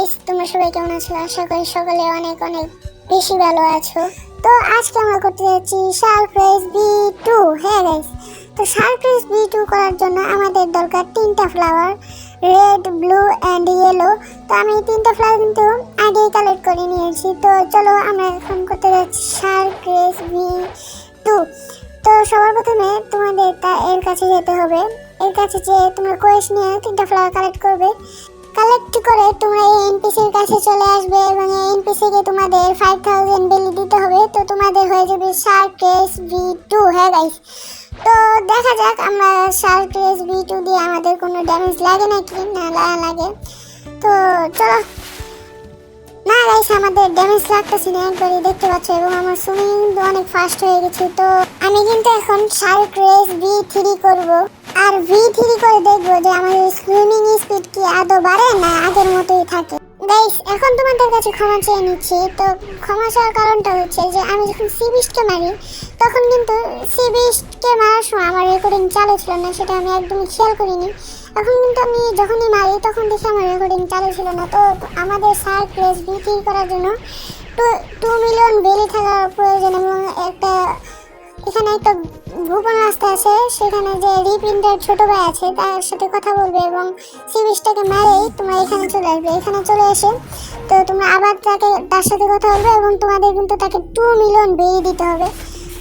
Guys, তোমরা সবাই কেমন আছো? আশা করি সকলে অনেক অনেক বেশি ভালো আছো। তো আজকে আমরা করতে যাচ্ছি সারপ্রাইজ B2। হ্যাঁ গাইস, তো সারপ্রাইজ B2 করার জন্য আমাদের দরকার 3টা flower, red, blue and yellow. তো আমি 3টা ফ্লাওয়ার কিন্তু আগেই কালেক্ট করে নিয়েছি। তো চলো আমরা এখন করতে যাচ্ছি সারপ্রাইজ B2। তো সবার প্রথমে তোমাদের এর কাছে যেতে হবে। এর কাছে যে তোমার কোয়েস্ট নিয়ে 3টা ফ্লাওয়ার কালেক্ট করবে। কালেক্ট করে তোমরা এই এনপিসির কাছে চলে আসবে এবং এই এনপিসিকে তোমাদের 5000 বেলি দিতে হবে। তো তোমাদের হয়ে যাবে সারপ্রাইজ B2। হ্যাঁ গাইস, তো দেখা যাক আমরা সারপ্রাইজ B2 দিয়ে আমাদের কোনো ড্যামেজ লাগে নাকি না লাগে। তো চলো। না গাইস, আমাদের ড্যামেজ লাগতেছে না, একবারই দেখতে পাচ্ছ, এবং আমার সুইমিং কিন্তু অনেক ফাস্ট হয়ে গেছে। তো আমি কিন্তু এখন সারপ্রাইজ B3 করব, আর V3 করে দেখবো যে আমাদের সুইমিং স্পিড কি আদৌ বাড়ে না আগের মতোই থাকে। গাইস, এখন তোমাদের কাছে ক্ষমা চেয়ে নিচ্ছি। তো ক্ষমা চাওয়ার কারণটা হচ্ছে যে আমি যখন সি বিস্টকে মারি তখন কিন্তু সি বিস্টকে মারার সময় আমার রেকর্ডিং চালু ছিল না, সেটা আমি একদমই খেয়াল করিনি। এখন কিন্তু আমি যখনই মারি তখন দেখি আমার রেকর্ডিং চালু ছিল না। তো আমাদের সারপ্রাইজ B3 করার জন্য 2 মিলিয়ন বেলি থাকার প্রয়োজন, এবং এখানে একটা গোপন রাস্তা আছে, সেখানে যে রিপ্রিন্টার ছোট ভাই আছে তার সাথে কথা বলবে এবং সি বিচটাকে মারেই তোমরা এখানে চলে আসবে। এখানে চলে এসে তো তোমরা আবার তার সাথে কথা বলবে এবং তোমাদের কিন্তু তাকে 2 মিলিয়ন বেলি দিতে হবে।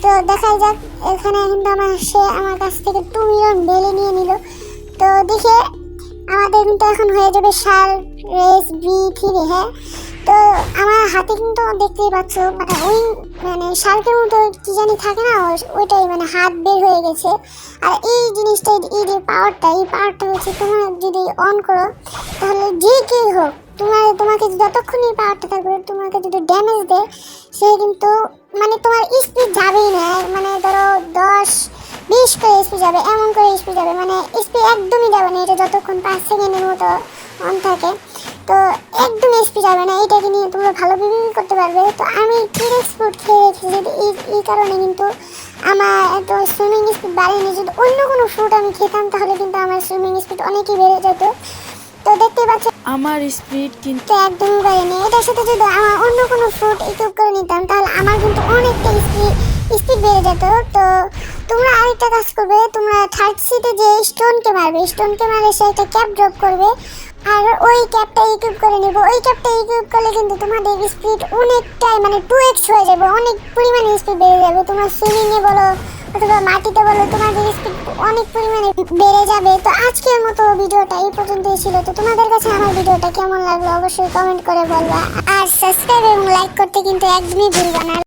তো দেখাই যাক, এখানে কিন্তু আমার কাছ থেকে 2 মিলিয়ন বেলি নিয়ে নিল। তো দেখে আমাদের কিন্তু এখন হয়ে যাবে সারপ্রাইজ B3। হ্যাঁ, তো আমার হাতে কিন্তু দেখতেই পাচ্ছ মানে শার্কের মতো কি জানি থাকে না, ওইটাই মানে হাত বের হয়ে গেছে। আর এই জিনিসটা, এই যে পাওয়ারটা হচ্ছে তোমরা যদি অন করো তাহলে যে কেউ হোক তোমাকে যতক্ষণই পাওয়ারটা থাকবে তোমাকে যদি ড্যামেজ দেয় সে কিন্তু মানে তোমার স্পিড যাবেই না। মানে ধরো 10-20 করে স্পিড যাবে, এমন করে স্পিড যাবে, মানে স্পিড একদমই যাবে না। এটা যতক্ষণ 5 সেকেন্ডের মতো অন থাকে তো একদম স্পিড যাবে না। এটাকে নিয়ে তোমরা ভালো বিক্রি করতে পারবে। তো আমি কিরেক্স ফুড খেয়ে রেখেছি, এই কারণে কিন্তু আমার এত সুইমিং স্পিড বাড়েনি। যদি অন্য কোনো ফ্রুট আমি খেতাম তাহলে কিন্তু আমার সুইমিং স্পিড অনেকই বেড়ে যেত। তো দেখতে পাচ্ছ আমার স্পিড কিন্তু একদমই বাড়েনি। এটার সাথে যদি আমার অন্য কোনো ফ্রুট ইকুইপ করে নিতাম তাহলে আমার কিন্তু অনেকটা স্পিড বেড়ে যেত। তো তোমরা আরেকটা কাজ করবে, তোমরা থার্ড সিটে যে স্টোনকে মারবে, স্টোনকে মারে সে একটা ক্যাপ ড্রপ করবে, আর ওই ক্যাপটা ইকুইপ করে নেব। ওই ক্যাপটা ইকুইপ করলে কিন্তু তোমাদের স্পিড অনেকটাই মানে 2x হয়ে যাবে, অনেক পরিমাণে স্পিড বেড়ে যাবে। তোমার সুইমিংয়ে বলো অথবা মাটিতে বলো, তোমাদের স্পিড অনেক পরিমাণে বেড়ে যাবে। তো আজকের মতো ভিডিওটা এই পর্যন্তই ছিল। তো তোমাদের কাছে আমার ভিডিওটা কেমন লাগলো অবশ্যই কমেন্ট করে বলবা, আর সাবস্ক্রাইব এবং লাইক করতে কিন্তু একদমই ভুলবা না।